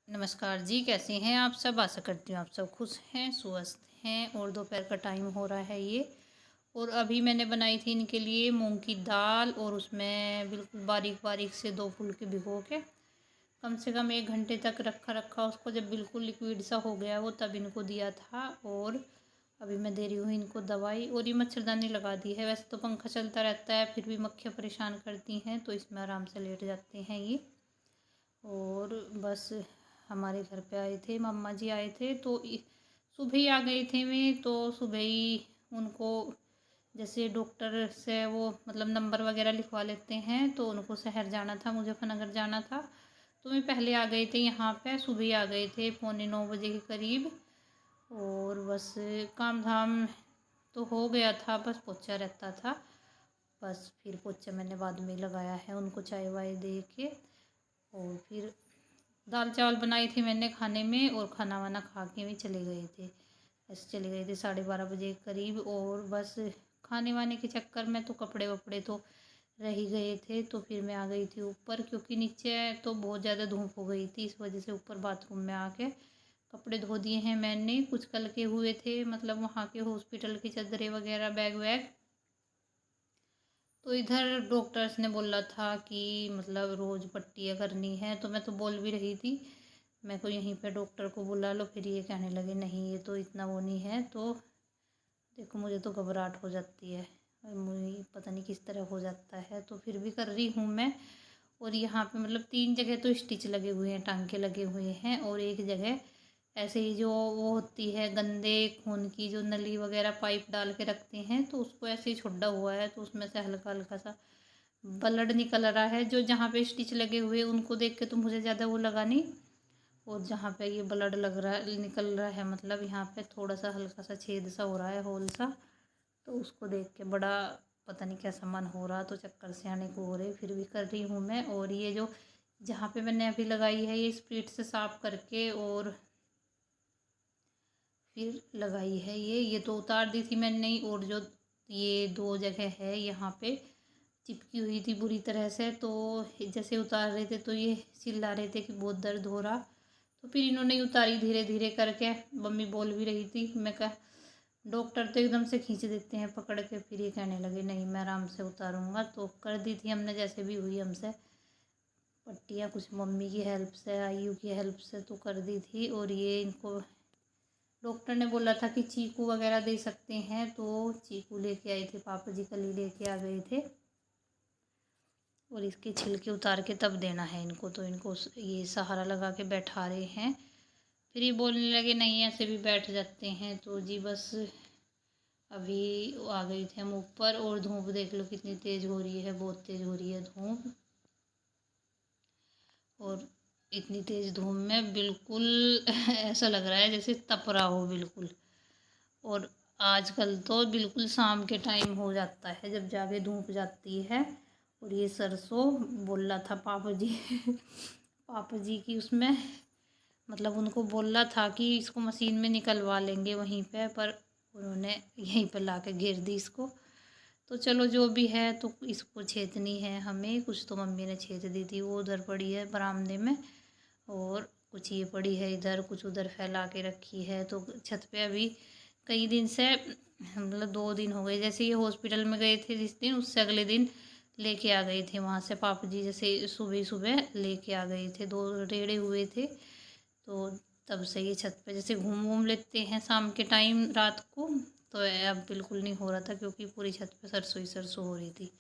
नमस्कार जी, कैसे हैं आप सब। आशा करती हूँ आप सब खुश हैं, स्वस्थ हैं। और दोपहर का टाइम हो रहा है ये। और अभी मैंने बनाई थी इनके लिए मूंग की दाल, और उसमें बिल्कुल बारीक बारीक से 2 फुलके भिगो के कम से कम 1 घंटे तक रखा रखा उसको। जब बिल्कुल लिक्विड सा हो गया वो, तब इनको दिया था। और अभी मैं दे रही हूँ इनको दवाई। और ये मच्छरदानी लगा दी है। वैसे तो पंखा चलता रहता है, फिर भी मक्खियाँ परेशान करती हैं, तो इसमें आराम से लेट जाते हैं ये। और बस हमारे घर पे आए थे, मम्मा जी आए थे, तो सुबह ही आ गए थे वे। तो सुबह ही उनको जैसे डॉक्टर से वो मतलब नंबर वगैरह लिखवा लेते हैं, तो उनको शहर जाना था, मुजफ्फरनगर जाना था। तो मैं पहले आ गए थे यहाँ पे, सुबह ही आ गए थे 8:45 के करीब। और बस काम धाम तो हो गया था, बस पोछा रहता था। बस फिर पोछा मैंने बाद में लगाया है, उनको चाय वाय दे के। और फिर दाल चावल बनाई थी मैंने खाने में, और खाना वाना खा के भी चले गए थे। ऐसे चले गए थे 12:30 बजे के करीब। और बस खाने वाने के चक्कर में तो कपड़े वपड़े तो रह ही गए थे। तो फिर मैं आ गई थी ऊपर, क्योंकि नीचे तो बहुत ज़्यादा धूप हो गई थी, इस वजह से ऊपर बाथरूम में आके कपड़े धो दिए हैं मैंने। कुछ कल के हुए थे, मतलब वहाँ के हॉस्पिटल की चादरें वगैरह, बैग वैग। तो इधर डॉक्टर्स ने बोला था कि मतलब रोज़ पट्टियाँ करनी है, तो मैं तो बोल भी रही थी मैं को यहीं पे डॉक्टर को बुला लो। फिर ये कहने लगे नहीं, ये तो इतना वो नहीं है। तो देखो, मुझे तो घबराहट हो जाती है, और मुझे पता नहीं किस तरह हो जाता है, तो फिर भी कर रही हूँ मैं। और यहाँ पे मतलब 3 जगह तो स्टिच लगे हुए हैं, टांके लगे हुए हैं, और एक जगह ऐसे ही जो वो होती है गंदे खून की, जो नली वगैरह पाइप डाल के रखते हैं, तो उसको ऐसे ही छोड़ा हुआ है, तो उसमें से हल्का हल्का सा ब्लड निकल रहा है। जो जहाँ पे स्टिच लगे हुए उनको देख के तो मुझे ज़्यादा वो लगा नहीं। और जहाँ पे ये ब्लड लग रहा है, निकल रहा है, मतलब यहाँ पे थोड़ा सा हल्का सा छेद सा हो रहा है, होल सा। तो उसको देख के बड़ा पता नहीं कैसा मन हो रहा, तो चक्कर से आने को हो रहे, फिर भी कर रही हूँ मैं। और ये जो जहाँ पे मैंने अभी लगाई है, ये स्प्रीट से साफ करके और फिर लगाई है। ये तो उतार दी थी मैंने ही। और जो ये 2 जगह है यहाँ पे चिपकी हुई थी बुरी तरह से, तो जैसे उतार रहे थे तो ये चिल्ला रहे थे कि बहुत दर्द हो रहा। तो फिर इन्होंने उतारी धीरे धीरे करके। मम्मी बोल भी रही थी, मैं कहा डॉक्टर तो एकदम से खींच देते हैं पकड़ के। फिर ये कहने लगे नहीं, मैं आराम से उतारूंगा। तो कर दी थी हमने जैसे भी हुई हमसे पट्टियाँ, कुछ मम्मी की हेल्प से, आयु की हेल्प से तो कर दी थी। और ये इनको डॉक्टर ने बोला था कि चीकू वगैरह दे सकते हैं, तो चीकू लेके आए थे, पापा जी कल ही लेके आ गए थे। और इसके छिलके उतार के तब देना है इनको। तो इनको ये सहारा लगा के बैठा रहे हैं। फिर ये बोलने लगे नहीं, ऐसे भी बैठ जाते हैं। तो जी बस अभी आ गई थे हम ऊपर। और धूप देख लो कितनी तेज़ हो रही है, बहुत तेज़ हो रही है धूप। और इतनी तेज़ धूप में बिल्कुल ऐसा लग रहा है जैसे तप रहा हो बिल्कुल। और आजकल तो बिल्कुल शाम के टाइम हो जाता है जब जाके धूप जाती है। और ये सरसों बोल रहा था पापा जी पापा जी की उसमें, मतलब उनको बोल रहा था कि इसको मशीन में निकलवा लेंगे वहीं पे, पर उन्होंने यहीं पर ला के घेर दी इसको। तो चलो जो भी है, तो इसको छेदनी है हमें। कुछ तो मम्मी ने छेद दी थी, वो उधर पड़ी है बरामदे में। और कुछ ये पड़ी है इधर, कुछ उधर फैला के रखी है। तो छत पे अभी कई दिन से, मतलब 2 दिन हो गए जैसे ये हॉस्पिटल में गए थे जिस दिन, उससे अगले दिन लेके आ गए थे वहाँ से पापा जी। जैसे सुबह सुबह लेके आ गए थे, 2 रेड़े हुए थे। तो तब से ये छत पे जैसे घूम घूम लेते हैं शाम के टाइम रात को। तो अब बिल्कुल नहीं हो रहा था, क्योंकि पूरी छत पे सरसों ही सरसों हो रही थी।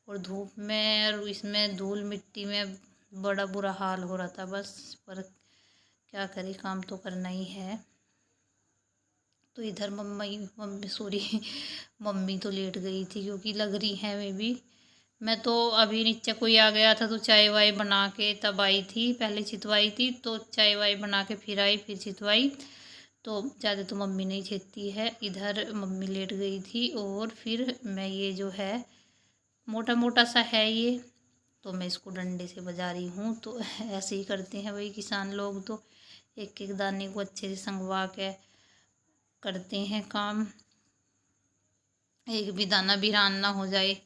और धूप में और इसमें धूल मिट्टी में बड़ा बुरा हाल हो रहा था बस। पर क्या करें, काम तो करना ही है। तो इधर मम्मी मम्मी सॉरी मम्मी तो लेट गई थी, क्योंकि लग रही है वे भी। मैं तो अभी नीचे कोई आ गया था तो चाय वाय बना के तब आई थी। पहले छितवाई थी, तो चाय वाय बना के फिर आई, फिर छितवाई। तो ज़्यादा तो मम्मी नहीं छेदती है। इधर मम्मी लेट गई थी। और फिर मैं ये जो है मोटा मोटा सा है ये, तो मैं इसको डंडे से बजा रही हूँ। तो ऐसे ही करते हैं वही किसान लोग, तो एक एक दाने को अच्छे से संगवा के करते हैं काम, एक भी दाना वीरान ना हो जाए।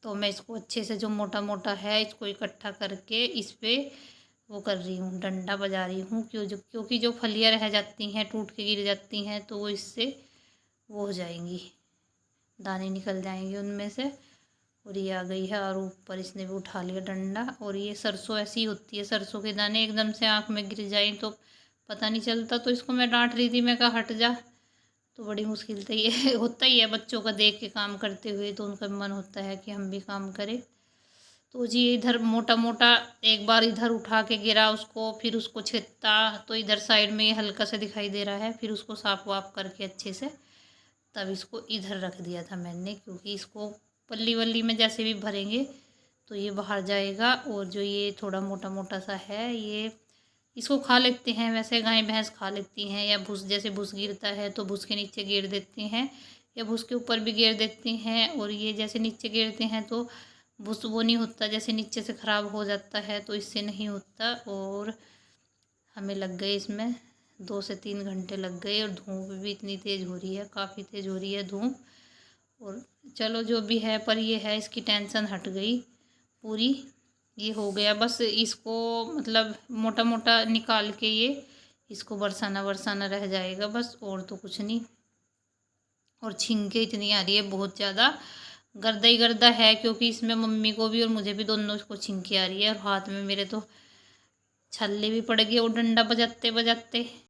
तो मैं इसको अच्छे से, जो मोटा मोटा है, इसको इकट्ठा करके इस पे वो कर रही हूँ, डंडा बजा रही हूँ, क्योंकि जो फलियाँ रह जाती हैं, टूट के गिर जाती हैं, तो वो इससे वो हो जाएंगी, दाने निकल जाएंगे उनमें से। और ये आ गई है, और ऊपर इसने भी उठा लिया डंडा। और ये सरसों ऐसी होती है, सरसों के दाने एकदम से आँख में गिर जाए तो पता नहीं चलता। तो इसको मैं डांट रही थी, मैं कहा हट जा। तो बड़ी मुश्किल से ये होता ही है, बच्चों का देख के काम करते हुए तो उनका मन होता है कि हम भी काम करें। तो जी इधर मोटा मोटा एक बार इधर उठा के गिरा उसको, फिर उसको छित्ता, तो इधर साइड में ये हल्का सा दिखाई दे रहा है। फिर उसको साफ वाफ करके अच्छे से तब इसको इधर रख दिया था मैंने, क्योंकि इसको पल्ली वल्ली में जैसे भी भरेंगे तो ये बाहर जाएगा। और जो ये थोड़ा मोटा मोटा सा है, ये इसको खा लेते हैं, वैसे गाय भैंस खा लेती हैं, या भूस, जैसे भूस गिरता है तो भूस के नीचे गिर देती हैं, या भूस के ऊपर भी गिर देती हैं। और ये जैसे नीचे गिरते हैं तो भूस वो नहीं होता, जैसे नीचे से ख़राब हो जाता है, तो इससे नहीं होता। और हमें लग गए इसमें 2 से 3 घंटे लग गए। और धूप भी इतनी तेज़ हो रही है, काफ़ी तेज़ हो रही है धूप। और चलो जो भी है, पर ये है, इसकी टेंशन हट गई पूरी। ये हो गया, बस इसको मतलब मोटा मोटा निकाल के ये इसको बरसाना बरसाना रह जाएगा बस, और तो कुछ नहीं। और छींके इतनी आ रही है, बहुत ज़्यादा गर्दा ही गर्दा है, क्योंकि इसमें मम्मी को भी और मुझे भी दोनों को छींके आ रही है। और हाथ में मेरे तो छल्ले भी पड़ गए वो डंडा बजाते बजाते।